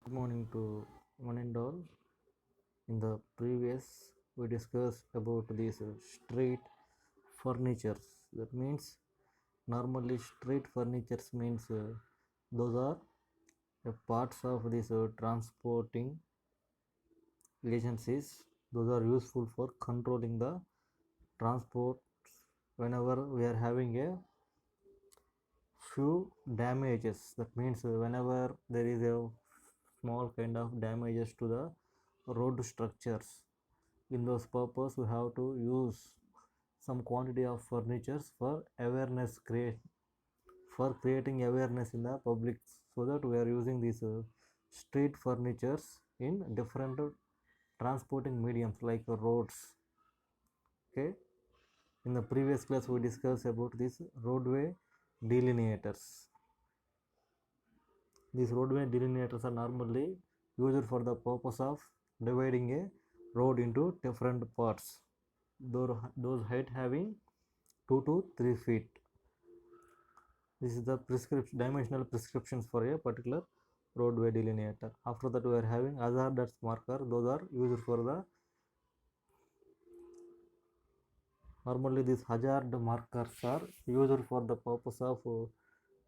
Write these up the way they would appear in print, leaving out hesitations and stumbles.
Good morning to one and all. In the previous, we discussed about these street furnitures. That means normally street furnitures means those are parts of this transporting agencies. Those are useful for controlling the transport whenever we are having a few damages. That means whenever there is a small kind of damages to the road structures, in those purpose we have to use some quantity of furnitures for awareness create for creating awareness in the public, so that we are using these street furnitures in different transporting mediums like roads. Okay, in the previous class we discussed about these roadway delineators. These roadway delineators are normally used for the purpose of dividing a road into different parts. Those height having 2 to 3 feet. This is the prescription dimensional prescriptions for a particular roadway delineator. After that, we are having hazardous marker. Those are used for the normally these hazard markers are used for the purpose of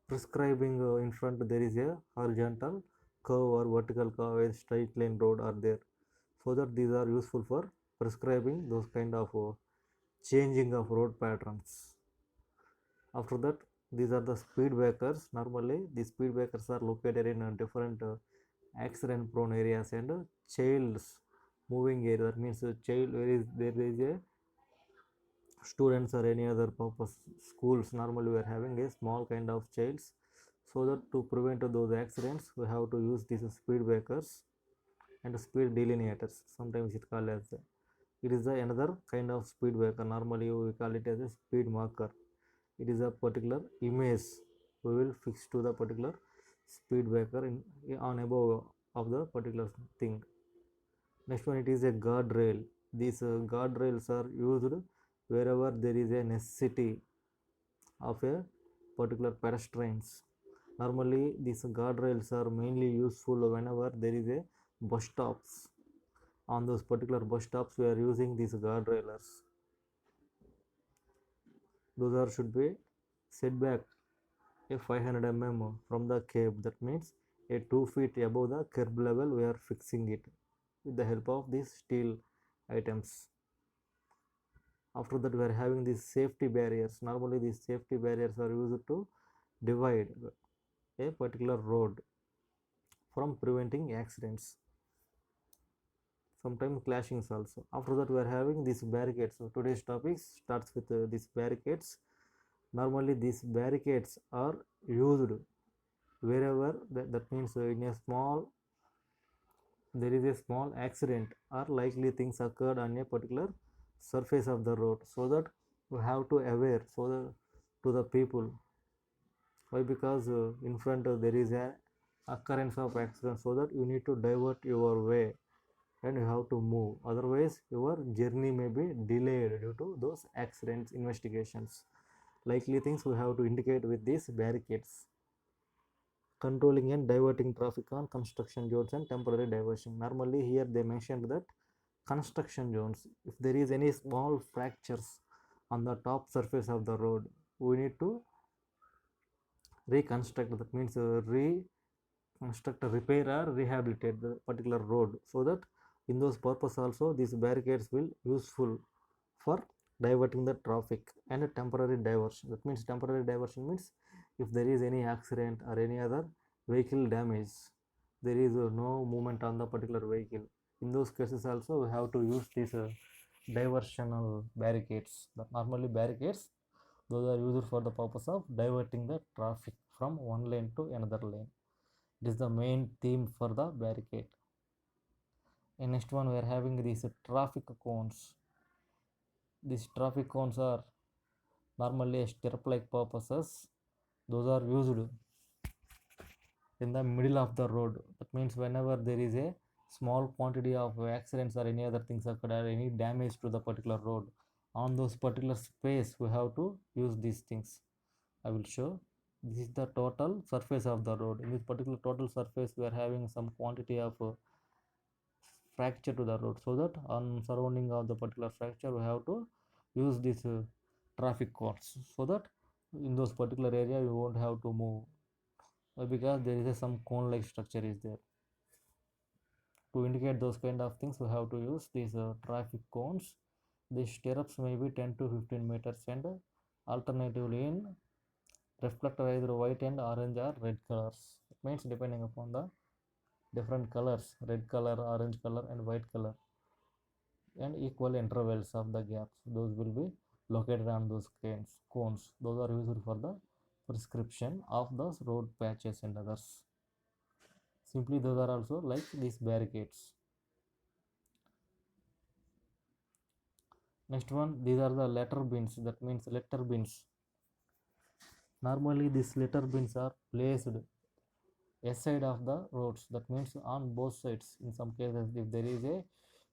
prescribing in front there is a horizontal curve or vertical curve, a straight line road are there, so that these are useful for prescribing those kind of changing of road patterns. After that, these are the speed breakers. Normally these speed breakers are located in different accident prone areas and child's moving area. That means child where is there is a students or any other purpose schools, normally we are having a small kind of childs, so that to prevent those accidents we have to use these speed breakers and speed delineators. Sometimes it called as it is another kind of speed breaker. Normally we call it as a speed marker. It is a particular image we will fix to the particular speed breaker in on above of the particular thing. Next one, it is a guardrail. These guardrails are used wherever there is a necessity of a particular pedestrians. Normally these guardrails are mainly useful whenever there is a bus stops. On those particular bus stops we are using these guardrailers. Those are should be set back a 500 mm from the curb. That means a 2 feet above the curb level we are fixing it with the help of these steel items. After that, we are having these safety barriers. Normally these safety barriers are used to divide a particular road from preventing accidents, sometimes clashings also. After that, we are having these barricades. So today's topic starts with these barricades. Normally these barricades are used wherever that means in a small there is a small accident or likely things occurred on a particular surface of the road, so that we have to aware so the to the people. Why? Because in front there is a occurrence of accident, so that you need to divert your way and you have to move, otherwise your journey may be delayed due to those accidents investigations. Likely things we have to indicate with these barricades. Controlling and diverting traffic on construction zones and temporary diversion. Normally here they mentioned that construction zones, if there is any small fractures on the top surface of the road, we need to reconstruct. That means reconstruct, repair or rehabilitate the particular road, so that in those purpose also these barricades will useful for diverting the traffic. And a temporary diversion, that means temporary diversion means if there is any accident or any other vehicle damage, there is no movement on the particular vehicle, in those cases also we have to use these diversional barricades. The normally barricades, those are used for the purpose of diverting the traffic from one lane to another lane. It is the main theme for the barricade. And next one we are having these traffic cones. These traffic cones are normally stirrup like purposes. Those are used in the middle of the road. That means whenever there is a small quantity of accidents or any other things occurred or any damage to the particular road, on those particular space we have to use these things. I will show. This is the total surface of the road. In this particular total surface, we are having some quantity of fracture to the road, so that on surrounding of the particular fracture we have to use this traffic cones, so that in those particular area you won't have to move. Because there is some cone like structure is there. To indicate those kind of things, we have to use these traffic cones. These stirrups may be 10 to 15 meters, and alternatively in reflector either white and orange or red colors. It means depending upon the different colors, red color, orange color and white color, and equal intervals of the gaps, those will be located on those cones. Those are used for the prescription of those road patches and others. Simply those are also like these barricades. Next one, these are the letter bins, that means letter bins. Normally these letter bins are placed side of the roads, that means on both sides. In some cases, if there is a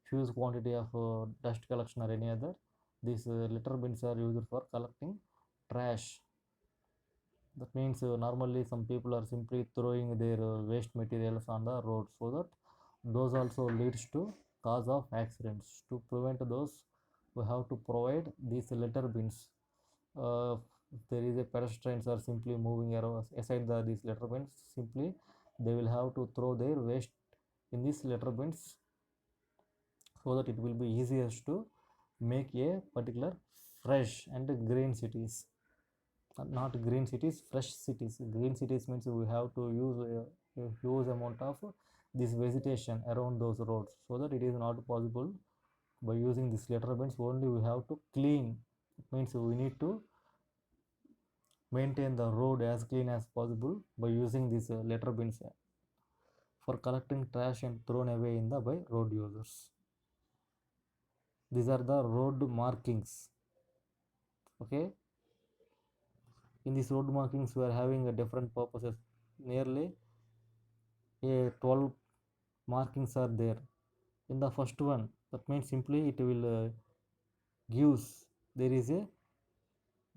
huge quantity of dust collection or any other, these litter bins are used for collecting trash. That means normally some people are simply throwing their waste materials on the road, so that those also leads to cause of accidents. To prevent those, we have to provide these litter bins. If there is a pedestrians are simply moving around aside these litter bins, simply they will have to throw their waste in these litter bins, so that it will be easiest to make a particular fresh and green cities. Not green cities, fresh cities. Green cities means we have to use a huge amount of this vegetation around those roads, so that it is not possible by using these litter bins. Only we have to clean. It means we need to maintain the road as clean as possible by using these litter bins for collecting trash and thrown away in the by road users. These are the road markings. Okay, in these road markings we are having a different purposes. Nearly a 12 markings are there. In the first one, that means simply it will gives there is a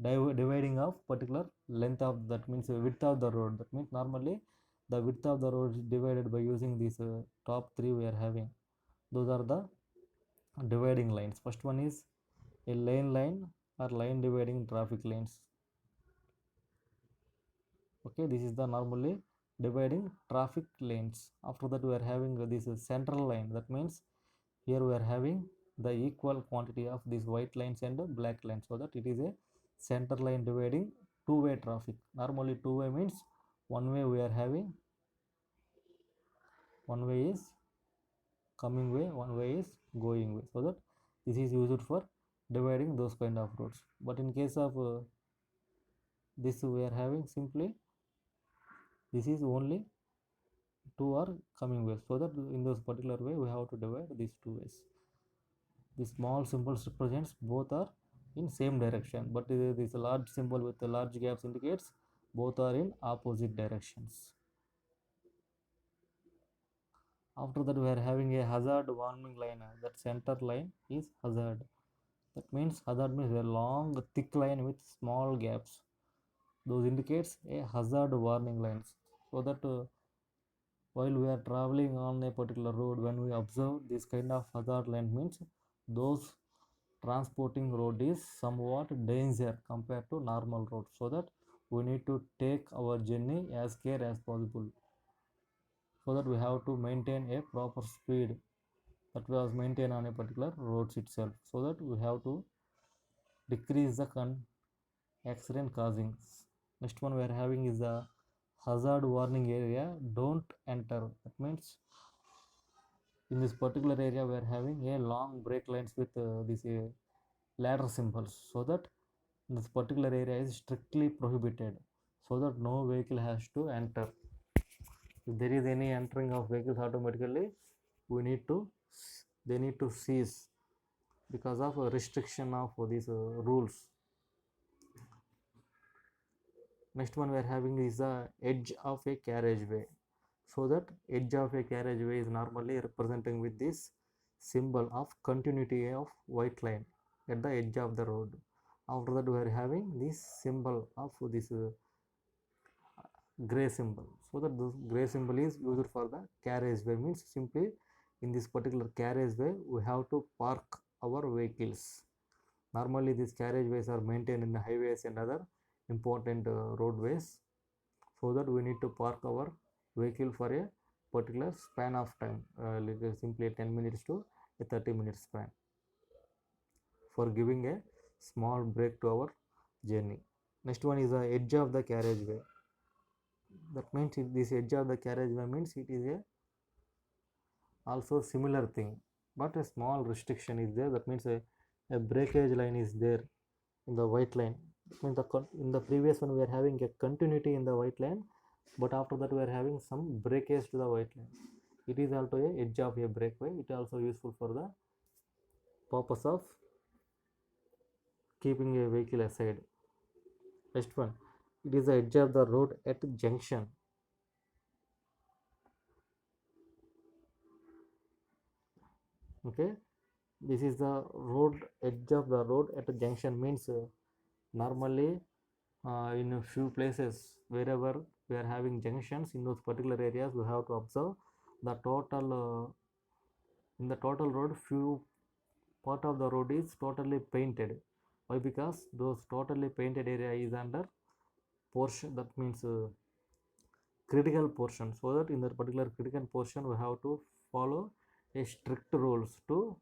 dividing of particular length of, that means width of the road. That means normally the width of the road is divided by using these top three we are having. Those are the dividing lines. First one is a lane line or line dividing traffic lanes. Okay, this is the normally dividing traffic lanes. After that we are having this central line. That means here we are having the equal quantity of these white lines and black lines, so that it is a center line dividing two-way traffic. Normally two-way means one way we are having, one way is coming way, one way is going way, so that this is used for dividing those kind of roads. But in case of this we are having simply this is only two are coming ways, so that in those particular way we have to divide these two ways. The small symbols represents both are in same direction, but this large symbol with the large gaps indicates both are in opposite directions. After that we are having a hazard warning line. That center line is hazard. That means hazard means a long thick line with small gaps. Those indicates a hazard warning lines, so that while we are traveling on a particular road, when we observe this kind of hazard line means those transporting road is somewhat danger compared to normal road, so that we need to take our journey as care as possible, so that we have to maintain a proper speed that was maintained on a particular roads itself, so that we have to decrease the accident causing. Next one we are having is the hazard warning area, don't enter. That means in this particular area we are having a long brake lines with this ladder symbols, so that this particular area is strictly prohibited, so that no vehicle has to enter. If there is any entering of vehicles, automatically we need to they need to cease because of a restriction of these rules. Next one we are having is the edge of a carriageway, so that edge of a carriageway is normally representing with this symbol of continuity of white line at the edge of the road. After that we are having this symbol of this gray symbol. So that this gray symbol is used for the carriageway, means simply in this particular carriageway we have to park our vehicles. Normally these carriageways are maintained in the highways and other important roadways, so that we need to park our vehicle for a particular span of time, like simply 10 minutes to a 30 minutes span, for giving a small break to our journey. Next one is the edge of the carriageway. That means this edge of the carriageway means it is a also similar thing, but a small restriction is there. That means a breakage line is there in the white line. That means in the previous one we are having a continuity in the white line, but after that we are having some breakage to the white line. It is also a edge of a breakaway. It is also useful for the purpose of keeping a vehicle aside. Next one, it is the edge of the road at junction. Okay, this is the road edge of the road at a junction, means normally in a few places wherever we are having junctions, in those particular areas we have to observe the total in the total road, few part of the road is totally painted. Why? Because those totally painted area is under portion, that means critical portion, so that in that particular critical portion we have to follow a strict rules to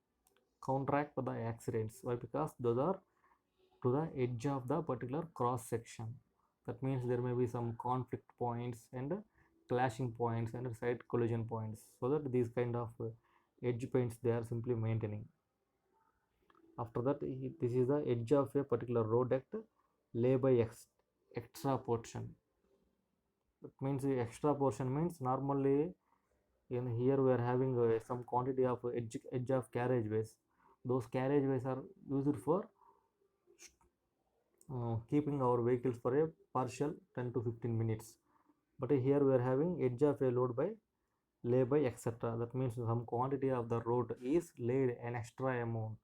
counteract the accidents. Why? Because those are to the edge of the particular cross section. That means there may be some conflict points and clashing points and side collision points, so that these kind of edge paints they are simply maintaining. After that, this is the edge of a particular road at lay by extra portion. That means the extra portion means normally in here we are having some quantity of edge of carriageways. Those carriageways are used for keeping our vehicles for a partial 10 to 15 minutes, but here we are having edge of a load by lay by etc. That means some quantity of the road is laid an extra amount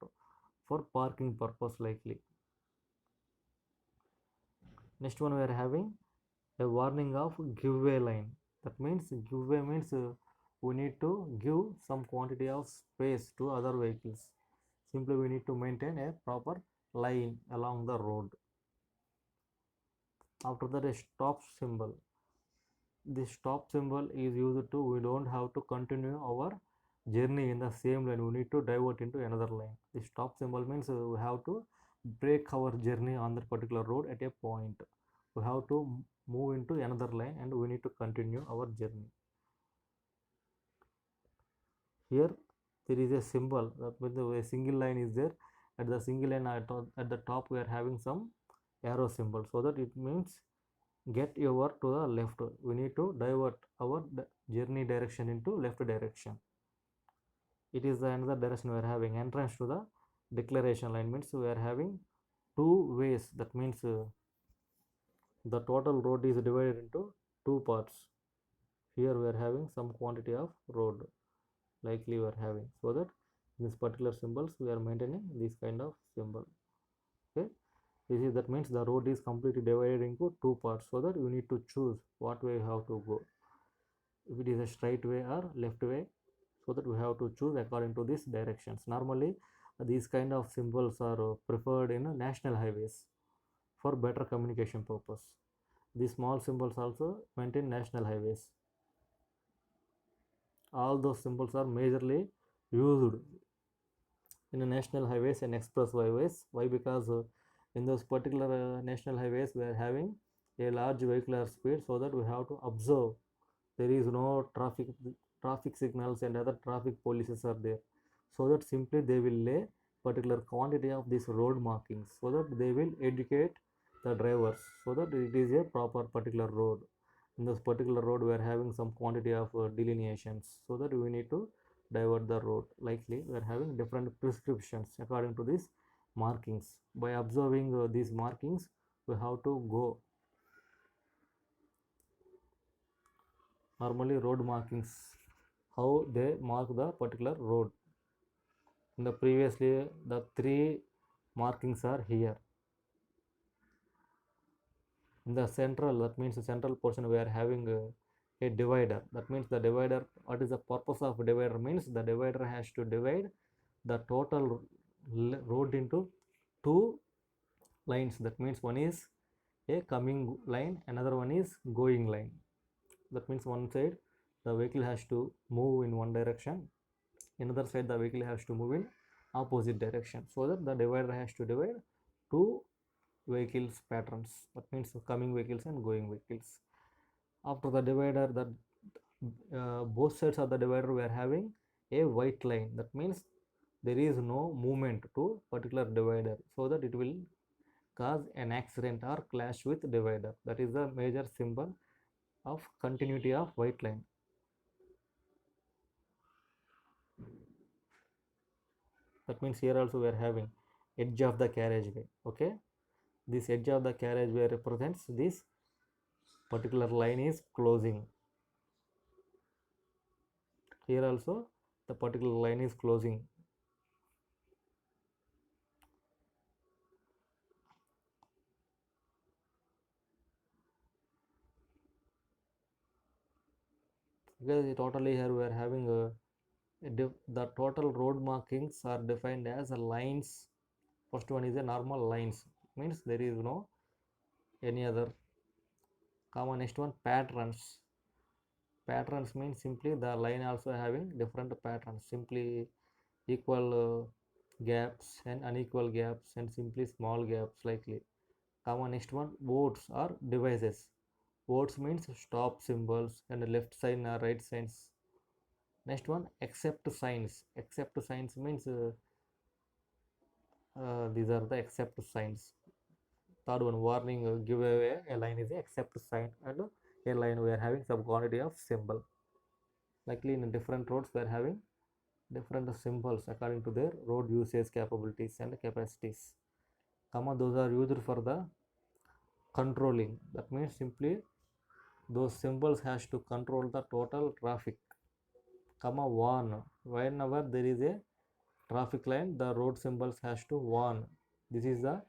for parking purpose likely. Next one we are having a warning of giveaway line. That means giveaway means we need to give some quantity of space to other vehicles. Simply we need to maintain a proper line along the road. After that, a stop symbol. This stop symbol is used to, we don't have to continue our journey in the same lane, we need to divert into another lane. This stop symbol means we have to break our journey on that particular road at a point. We have to move into another lane and we need to continue our journey. Here there is a symbol, that means a single line is there. At the single line at the top we are having some arrow symbol, so that it means get your to the left, we need to divert our journey direction into left direction. It is the another direction we are having. Entrance to the declaration line means we are having two ways. That means the total road is divided into two parts. Here we are having some quantity of road likely we are having, so that this particular symbols we are maintaining this kind of symbol. Okay, this is, that means the road is completely divided into two parts, so that you need to choose what way you have to go, if it is a straight way or left way, so that we have to choose according to these directions. Normally these kind of symbols are preferred in national highways for better communication purpose. These small symbols also maintain national highways. All those symbols are majorly used in national highways and express highways. Why? Because in those particular national highways we are having a large vehicular speed, so that we have to observe there is no traffic signals and other traffic policies are there, so that simply they will lay particular quantity of these road markings, so that they will educate the drivers, so that it is a proper particular road. In this particular road we are having some quantity of delineations, so that we need to divert the road. Likely we are having different prescriptions according to these markings. By observing these markings we have to go. Normally road markings, how they mark the particular road. In the previously the three markings are here. In the central, that means the central portion, we are having a divider. That means the divider, what is the purpose of divider means the divider has to divide the total road into two lines. That means one is a coming line, another one is going line. That means one side the vehicle has to move in one direction, another side the vehicle has to move in opposite direction, so that the divider has to divide two vehicles patterns. That means coming vehicles and going vehicles. After the divider, that both sides of the divider we are having a white line. That means there is no movement to particular divider, so that it will cause an accident or clash with divider. That is the major symbol of continuity of white line. That means here also we are having edge of the carriageway. Okay, this edge of the carriageway represents this particular line is closing. Here also the particular line is closing. Because totally here we are having the total road markings are defined as lines. First one is a normal lines, means there is no any other common. Next one, patterns. Patterns means simply the line also having different patterns, simply equal gaps and unequal gaps and simply small gaps likely. Common. Next one, votes or devices. Votes means stop symbols and left sign or right signs. Next one, except signs. Except signs means these are the except signs. Third one, warning, giveaway. A line is a except sign, and a line we are having some quantity of symbol. Likely in different roads we are having different symbols according to their road usage capabilities and capacities. Comma, those are used for the controlling. That means simply those symbols has to control the total traffic. Comma, warn. Whenever there is a traffic line, the road symbols has to warn this is the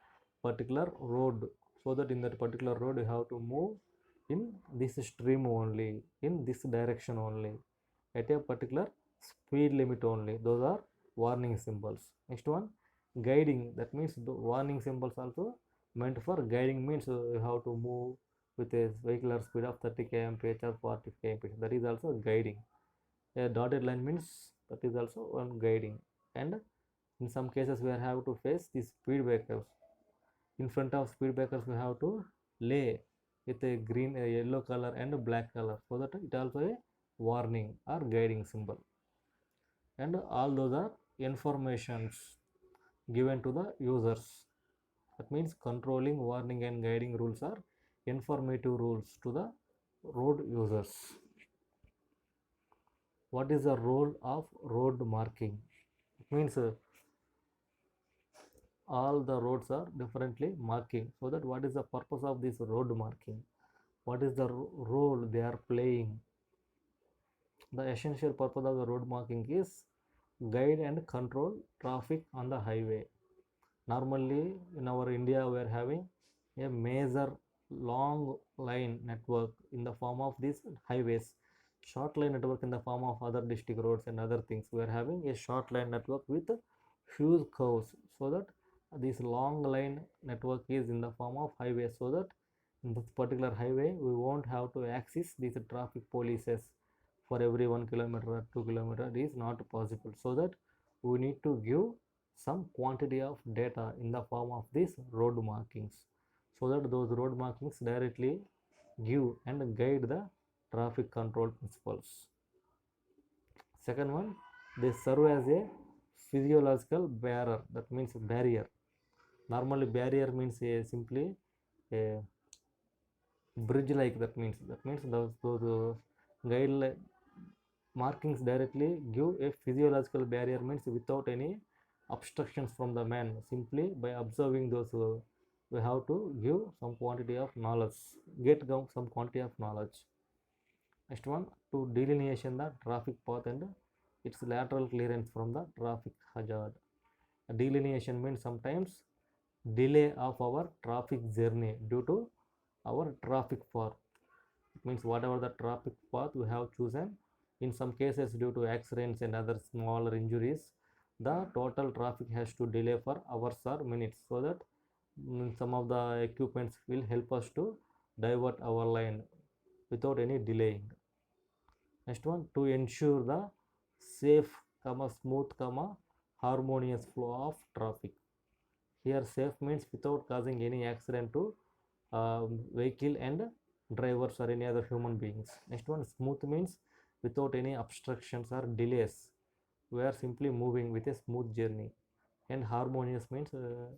particular road, so that in that particular road you have to move in this stream only, in this direction only, at a particular speed limit only. Those are warning symbols. Next one, guiding. That means the warning symbols also meant for guiding, means you have to move with a vehicular speed of 30 km/h or 40 km/h. That is also guiding. A dotted line means that is also one guiding. And in some cases we have to face these speed breakers. In front of speed breakers we have to lay with a green, a yellow color and a black color, so that it also a warning or guiding symbol. And all those are informations given to the users. That means controlling, warning and guiding rules are informative rules to the road users. What is the role of road marking? It means all the roads are differently marking, so that what is the purpose of this road marking, what is the role they are playing. The essential purpose of the road marking is guide and control traffic on the highway. Normally in our India we are having a major long line network in the form of these highways, short line network in the form of other district roads and other things. We are having a short line network with huge curves, so that this long line network is in the form of highway, so that in this particular highway we won't have to access these traffic polices for every 1 kilometer or 2 kilometer. It is not possible, so that we need to give some quantity of data in the form of these road markings, so that those road markings directly give and guide the traffic control principles. Second one, they serve as a physiological barrier. That means barrier. Normally barrier means simply a bridge like. That means those guideline markings directly give a physiological barrier, means without any obstructions from the man. Simply by observing those we have to give some quantity of knowledge, get some quantity of knowledge. Next one, to delineation the traffic path and its lateral clearance from the traffic hazard. A delineation means sometimes delay of our traffic journey due to our traffic path. It means whatever the traffic path we have chosen, in some cases due to accidents and other smaller injuries, the total traffic has to delay for hours or minutes, so that some of the equipments will help us to divert our line without any delaying. Next one, to ensure the safe smooth harmonious flow of traffic. Here safe means without causing any accident to vehicle and drivers or any other human beings. Next one, smooth means without any obstructions or delays, we are simply moving with a smooth journey. And harmonious means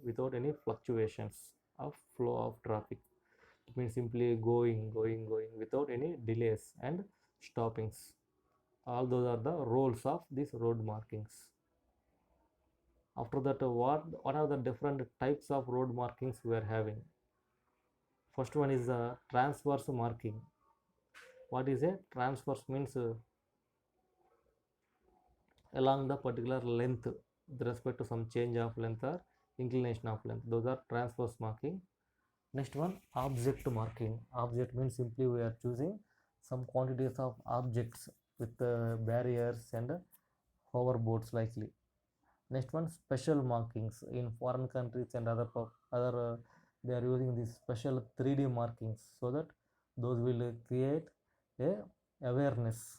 without any fluctuations of flow of traffic. It means simply going without any delays and stoppings. All those are the roles of these road markings. After that, what are the different types of road markings we are having? First one is transverse marking. What is a transverse means along the particular length with respect to some change of length or inclination of length. Those are transverse marking. Next one, object marking. Object means simply we are choosing some quantities of objects with barriers and hoverboards likely. Next one, special markings. In foreign countries and other they are using these special 3D markings, so that those will create a awareness.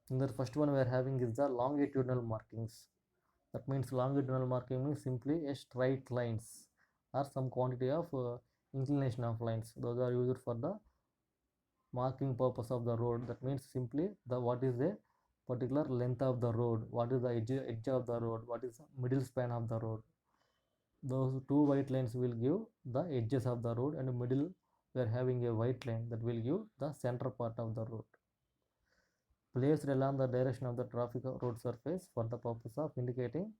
In the first one we are having is the longitudinal markings. That means longitudinal marking means simply a straight lines or some quantity of inclination of lines. Those are used for the marking purpose of the road. That means simply the what is the particular length of the road, what is the edge of the road, what is the middle span of the road. Those two white lines will give the edges of the road, and middle we are having a white line that will give the center part of the road, placed along the direction of the traffic road surface for the purpose of indicating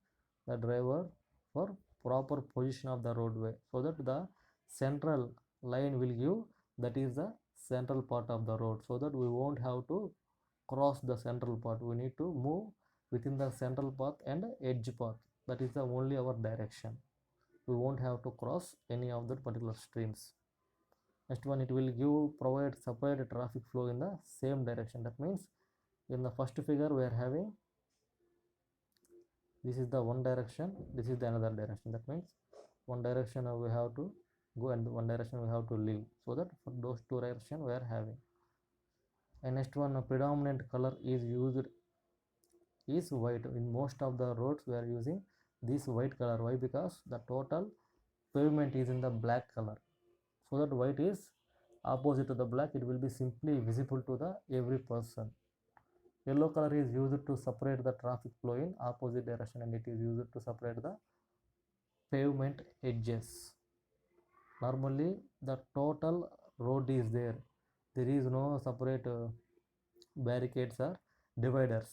the driver for proper position of the roadway, so that the central line will give that is the central part of the road, so that we won't have to cross the central part. We need to move within the central path and edge path. That is the only our direction. We won't have to cross any of the particular streams. Next one, it will provide separate traffic flow in the same direction. That means in the first figure we are having this is the one direction, this is the another direction. That means one direction we have to go and one direction we have to leave, so that for those two directions we are having. And next one, a predominant color is used is white. In most of the roads we are using this white color. Why? Because the total pavement is in the black color, so that white is opposite to the black. It will be simply visible to the every person. Yellow color is used to separate the traffic flow in opposite direction, and it is used to separate the pavement edges. Normally the total road is there. There is no separate barricades or dividers.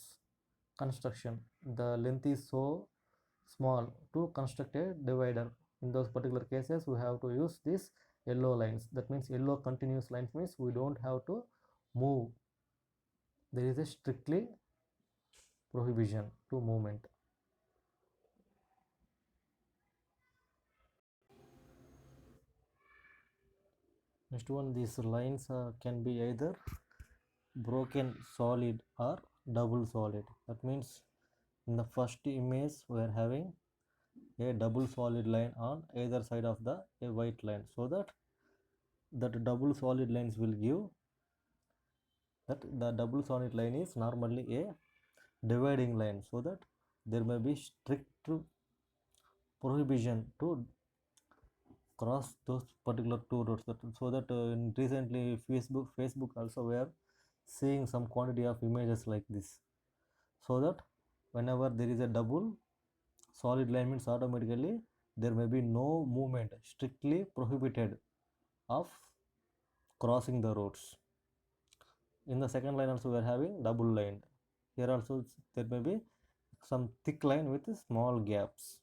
Construction, the length is so small to construct a divider. In those particular cases we have to use these yellow lines. That means yellow continuous lines means we don't have to move. There is a strictly prohibition to movement. Next one, these lines can be either broken solid or double solid. That means in the first image we are having a double solid line on either side of the a white line, so that double solid lines will give that the double solid line is normally a dividing line, so that there may be strict prohibition to cross those particular two roads. So that recently Facebook also we are seeing some quantity of images like this, so that whenever there is a double solid line means automatically there may be no movement, strictly prohibited of crossing the roads. In the second line also we are having double line. Here also there may be some thick line with small gaps.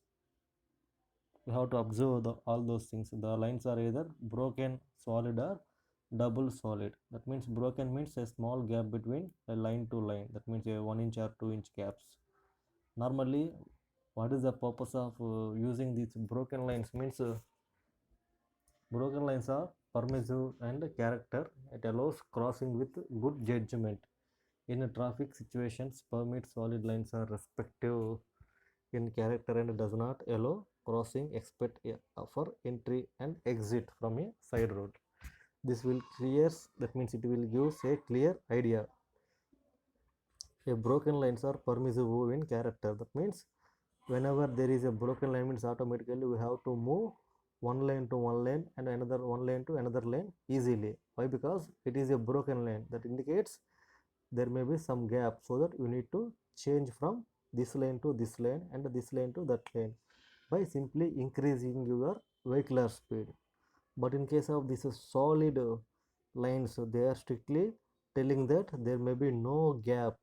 We have to observe all those things. The lines are either broken solid or double solid. That means broken means a small gap between a line to line. That means a 1 inch or 2 inch gaps. Normally What is the purpose of using these broken lines? Means broken lines are permissive and character. It allows crossing with good judgment. In traffic situations, permit solid lines are respective in character and does not allow crossing except for entry and exit from a side road. This will clears, that means it will give a clear idea. A broken lines are permissive in character. That means whenever there is a broken line means automatically we have to move one lane to one lane and another one lane to another lane easily. Why? Because it is a broken lane. That indicates there may be some gap, so that you need to change from this lane to this lane and this lane to that lane by simply increasing your vehicular speed. But in case of this solid lines, they are strictly telling that there may be no gap,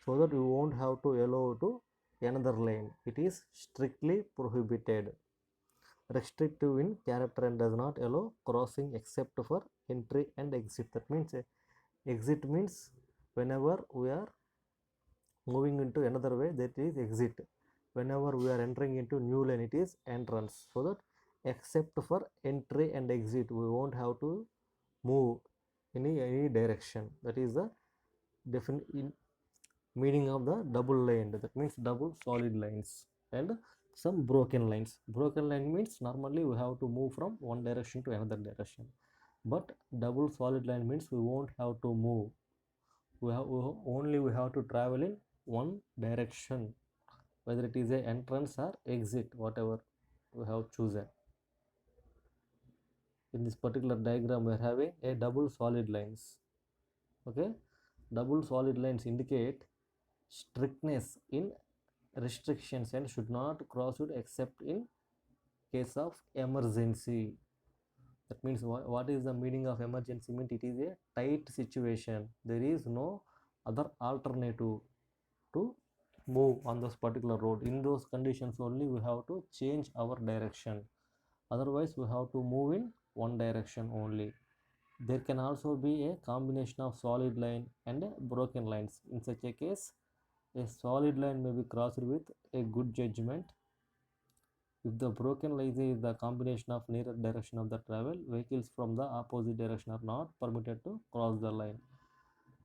so that you won't have to allow to another lane. It is strictly prohibited, restrictive in character, and does not allow crossing except for entry and exit. That means exit means whenever we are moving into another way, that is exit. Whenever we are entering into new lane, it is entrance. So that except for entry and exit, we won't have to move in any direction. That is the definite meaning of the double lane. That means double solid lines and some broken lines. Broken line means normally we have to move from one direction to another direction, but double solid line means we won't have to move. We have to travel in one direction, whether it is a entrance or exit, whatever we have chosen. In this particular diagram we are having a double solid lines. Okay, double solid lines indicate strictness in restrictions and should not cross it except in case of emergency. That means what is the meaning of emergency? Means it is a tight situation, there is no other alternative to move on this particular road. In those conditions only we have to change our direction, otherwise we have to move in one direction only. There can also be a combination of solid line and broken lines. In such a case, a solid line may be crossed with a good judgment. If the broken line is the combination of nearer direction of the travel, vehicles from the opposite direction are not permitted to cross the line.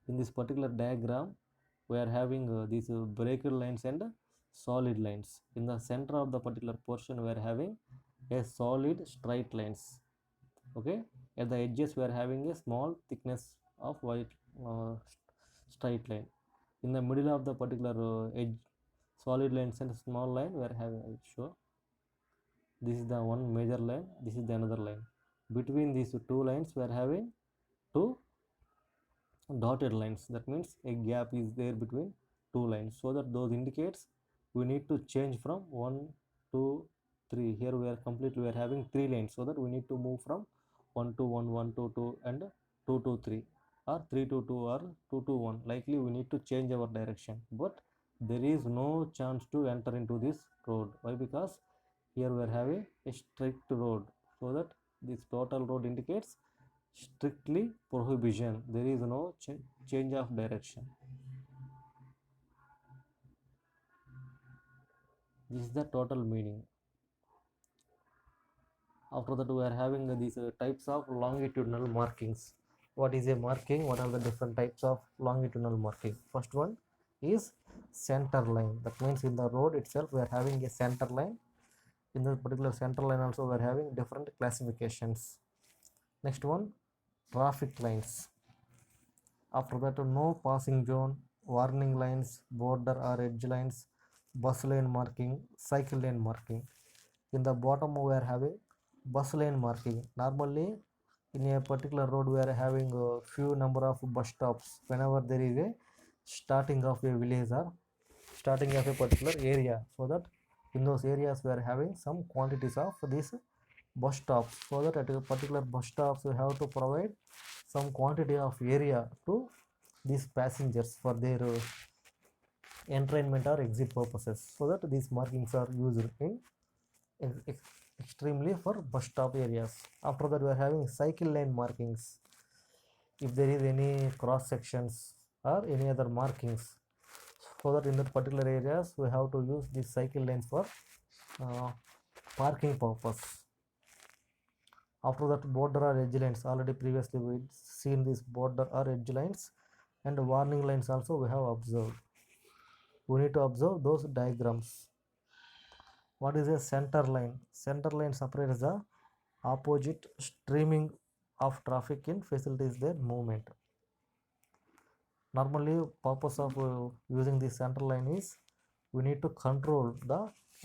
In this particular diagram, we are having these breaker lines and solid lines. In the center of the particular portion, we are having a solid straight lines. Okay, at the edges we are having a small thickness of white straight line. In the middle of the particular edge, solid lines and small line, we are having, sure, this is the one major line, this is the another line. Between these two lines we are having two dotted lines. That means a gap is there between two lines, so that those indicates we need to change from 1 2 3. Here we are completely, we are having three lanes, so that we need to move from 1 to 1, 1 to 2 and 2 to 3, or 3 to 2 or 2 to 1. Likely we need to change our direction, but there is no chance to enter into this road. Why? Because here we are having a strict road, so that this total road indicates strictly prohibition. There is no change of direction. This is the total meaning. After that we are having these types of longitudinal markings. What is a marking? What are the different types of longitudinal marking? First one is center line. That means in the road itself we are having a center line. In the particular center line also we are having different classifications. Next one, traffic lines. After that, no passing zone, warning lines, border or edge lines, bus lane marking, cycle lane marking. In the bottom we are having bus lane marking. Normally in a particular road we are having a few number of bus stops whenever there is a starting of a village or starting of a particular area, so that in those areas we are having some quantities of these bus stops, so that at a particular bus stops we have to provide some quantity of area to these passengers for their entrainment or exit purposes, so that these markings are used in extremely for bus stop areas. After that we are having cycle lane markings. If there is any cross sections or any other markings, so that in that particular areas we have to use these cycle lanes for parking purpose. After that, border or edge lines, already previously we seen these border or edge lines, and warning lines also we have observed. We need to observe those diagrams. What is a center line? Center line separates the opposite streaming of traffic in facilitates their movement. Normally, purpose of using the center line is we need to control the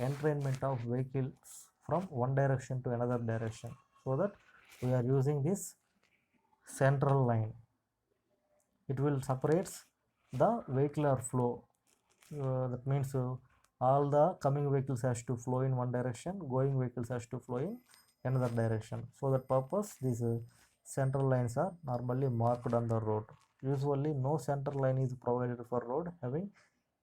entrainment of vehicles from one direction to another direction, so that we are using this central line. It will separates the vehicular flow. That means all the coming vehicles has to flow in one direction, going vehicles has to flow in another direction. For that purpose, these central lines are normally marked on the road. Usually no center line is provided for road having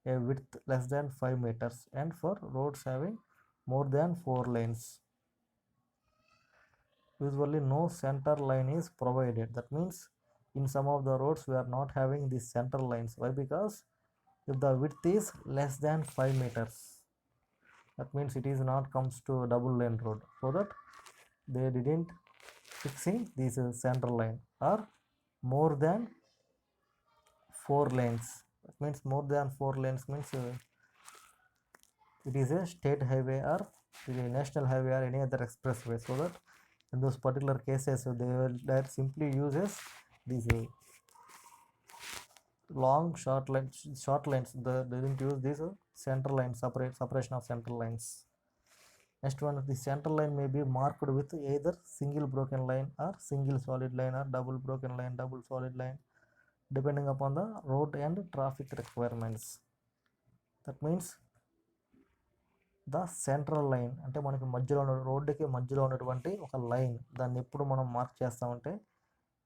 a width less than 5 meters and for roads having more than 4 lanes. Usually no center line is provided. That means in some of the roads we are not having these center lines. Why? Because if the width is less than 5 meters, that means it is not comes to a double lane road, so that they didn't fixing this center line. Or more than 4 lanes, that means more than 4 lanes means it is a state highway or a national highway or any other expressway, so that in those particular cases they will that simply uses these long short lines. They didn't use this center line separation of center lines. Next one, the center line may be marked with either single broken line or single solid line or double broken line, double solid line, depending upon the road and traffic requirements. That means the central line అంటే మనకి మధ్యలో ఉన్న రోడ్డుకి మధ్యలో ఉన్నటువంటి ఒక line, దాన్ని ఎప్పుడు మనం మార్క్ చేస్తామంటే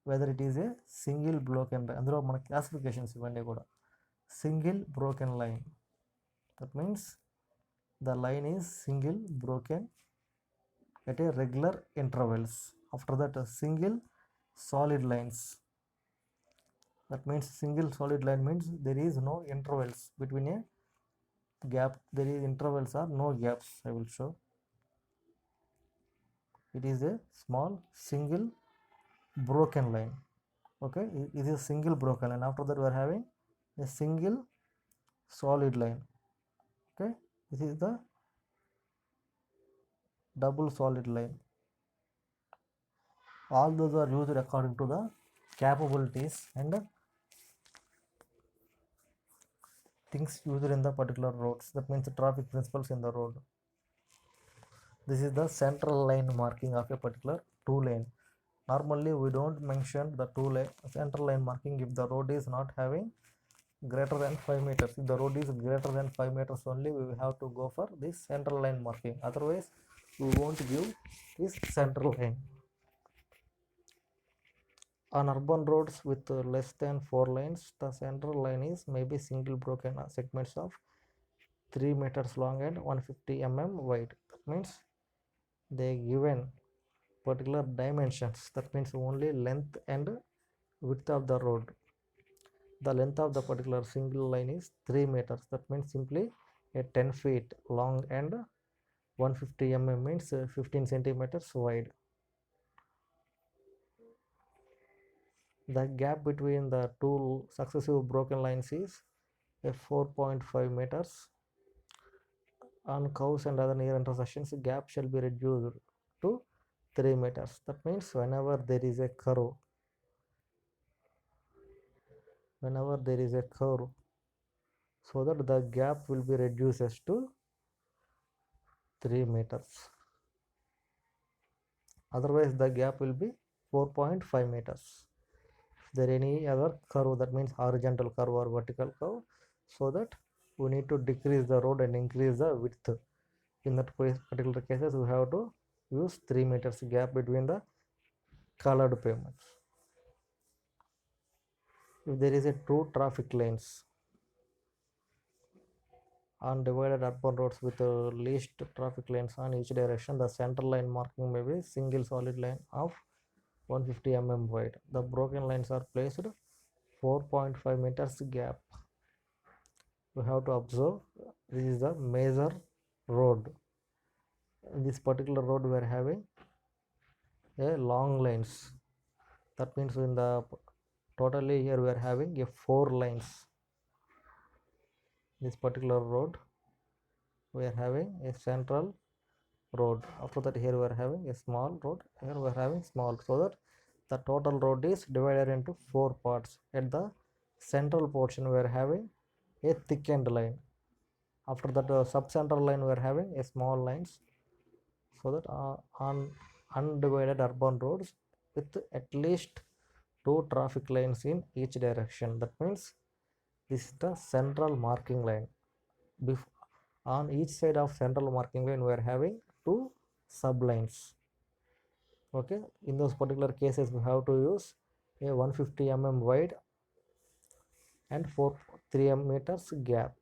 whether it is a single broken line. అందులో మన క్లాసిఫికేషన్స్ ఇవన్నీ కూడా single broken line. That means the line is single broken at a regular intervals. After that single solid lines. That means single solid line means there is no intervals between a gap. There is intervals or no gaps. I will show. It is a small single broken line. Okay, it is a single broken line. After that we are having a single solid line. Okay, this is the double solid line. All those are used according to the capabilities and things used in the particular roads. That means the traffic principles in the road. This is the central line marking of a particular two lane. Normally we don't mention the central line marking if the road is not having greater than 5 meters. If the road is greater than 5 meters only, we will have to go for this central line marking. Otherwise we won't give this central line. On urban roads with less than 4 lanes, the central line is maybe single broken segments of 3 meters long and 150 mm wide. That means they given particular dimensions. That means only length and width of the road. The length of the particular single line is 3 meters. That means simply a 10 feet long and 150 mm means 15 centimeters wide. The gap between the two successive broken lines is a 4.5 meters. On curves and other near intersections, gap shall be reduced to 3 meters. That means whenever there is a curve, so that the gap will be reduced to 3 meters. Otherwise the gap will be 4.5 meters. If there any other curve, that means horizontal curve or vertical curve, so that we need to decrease the road and increase the width. In that particular cases we have to use 3 meters gap between the colored pavements. If there is a two traffic lanes on divided urban roads with least traffic lanes on each direction, the center line marking may be single solid line of 150 mm wide. The broken lines are placed 4.5 meters gap. we have to observe this is the major road. In this particular road we are having a long lines. That means in the totally here we are having a 4 lines. This particular road we are having a central road. After that here we are having a small road, here we are having small, so that the total road is divided into 4 parts. At the central portion we are having a thickened line. After that sub-central line we are having a small lines, so that on undivided urban roads with at least 2 traffic lines in each direction. That means this is the central marking line. On each side of central marking line we are having 2 sublines. Okay, in those particular cases we have to use a 150 wide and 3 meters gap.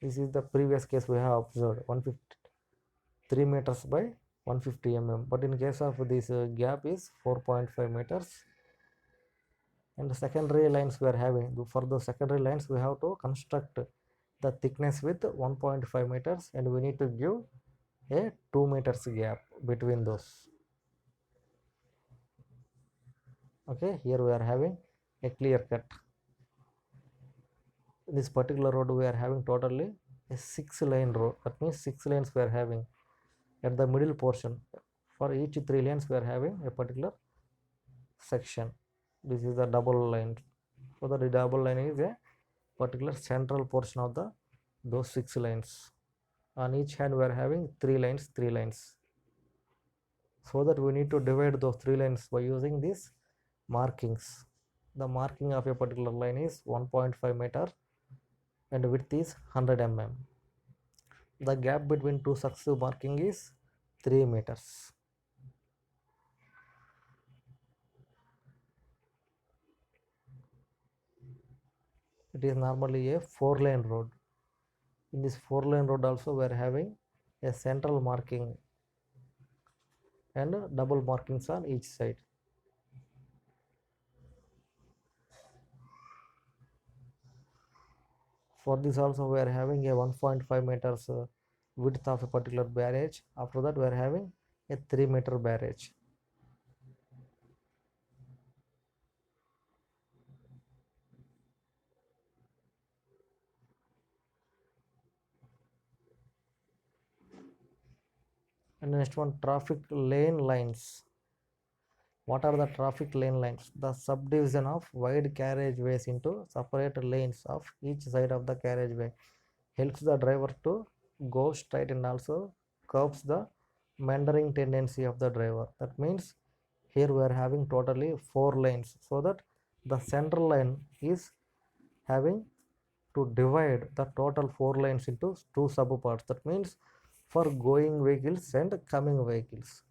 This is the previous case we have observed, 3 meters by 150 but in case of this gap is 4.5 meters. And the secondary lines we are having, for the secondary lines we have to construct the thickness with 1.5 meters and we need to give a 2 meters gap between those. Okay, here we are having a clear cut. In this particular road we are having totally a 6-lane road. That means 6 lanes we are having. At the middle portion, for each 3 lanes we are having a particular section. This is the double line. So the double line is a particular central portion of the those 6 lines. On each hand we are having 3 lines, so that we need to divide those 3 lines by using these markings. The marking of a particular line is 1.5 meter and width is 100 The gap between 2 successive marking is 3 meters. It is normally a 4-lane road. In this 4-lane road also we are having a central marking and double markings on each side. For this also we are having a 1.5 meters width of a particular barrage. After that we are having a 3 meter barrage. And the next one, traffic lane lines. What are the traffic lane lines? The subdivision of wide carriageways into separate lanes of each side of the carriageway helps the driver to go straight and also curbs the meandering tendency of the driver. That means here we are having totally 4 lanes, so that the central line is having to divide the total 4 lanes into 2 subparts. That means for going vehicles and coming vehicles.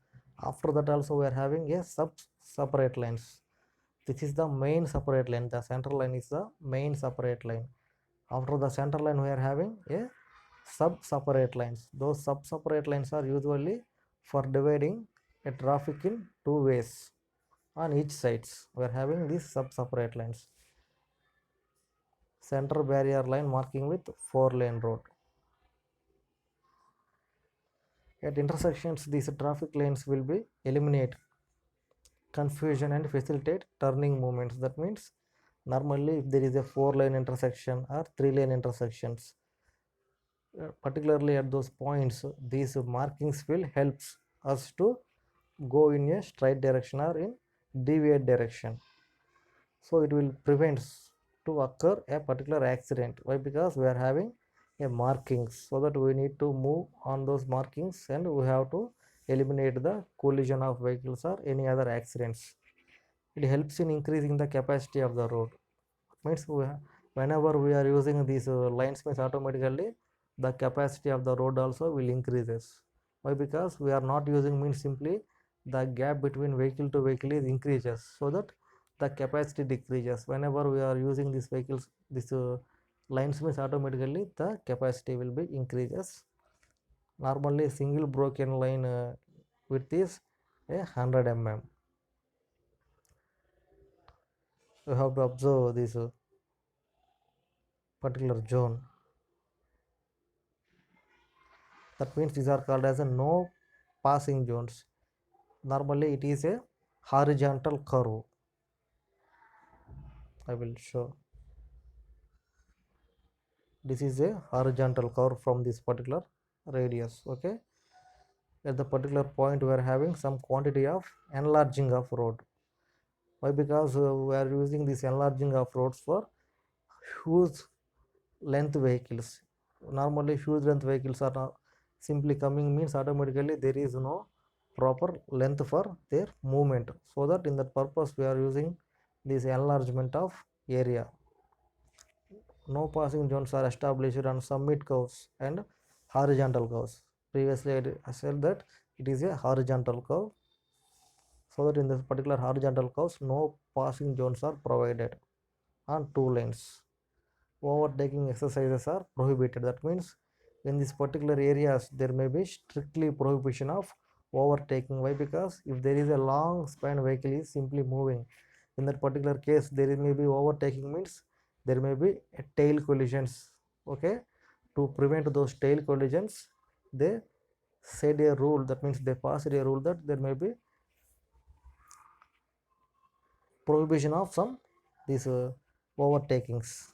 After that also we are having a separate lines. This is the main separate line. The central line is the main separate line. After the central line we are having a sub-separate lines. Those sub-separate lines are usually for dividing a traffic in 2 ways on each sides. We are having these sub-separate lines. Center barrier line marking with 4-lane road. At intersections, these traffic lanes will be eliminate confusion and facilitate turning movements. That means normally if there is a 4-lane intersection or 3-lane intersections, particularly at those points, these markings will help us to go in a straight direction or in deviate direction. So it will prevent to occur a particular accident. Why? Because we are having a markings, so that we need to move on those markings and we have to eliminate the collision of vehicles or any other accidents. It helps in increasing the capacity of the road. Means whenever we are using these lines, means automatically the capacity of the road also will increases. Why? Because we are not using, means simply the gap between vehicle to vehicle is increases, so that the capacity decreases. Whenever we are using these vehicles, this lines, means automatically the capacity will be increases. Normally single broken line width is 100 You have to observe this particular zone. That means these are called as a no passing zones. Normally it is a horizontal curve. I will show. This is a horizontal curve from this particular radius. Okay, at the particular point we are having some quantity of enlarging of road. Why? Because we are using this enlarging of roads for huge length vehicles. Normally huge length vehicles are not simply coming, means automatically there is no proper length for their movement, so that in that purpose we are using this enlargement of area. No passing zones are established on summit curves and horizontal curves. Previously I said that it is a horizontal curve, so that in this particular horizontal curves no passing zones are provided on two lanes. Overtaking exercises are prohibited. That means in this particular areas there may be strictly prohibition of overtaking. Why? Because if there is a long span vehicle is simply moving, in that particular case there may be overtaking, means there may be a tail collisions. Okay, to prevent those tail collisions they said a rule, that means they passed a rule that there may be prohibition of some these overtakings.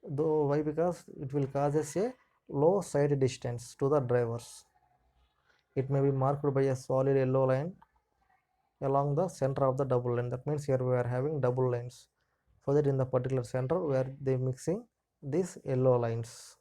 Though why? Because it will causes a low side distance to the drivers. It may be marked by a solid yellow line along the center of the double line. That means here we are having double lines, so that in the particular center where they mixing these yellow lines.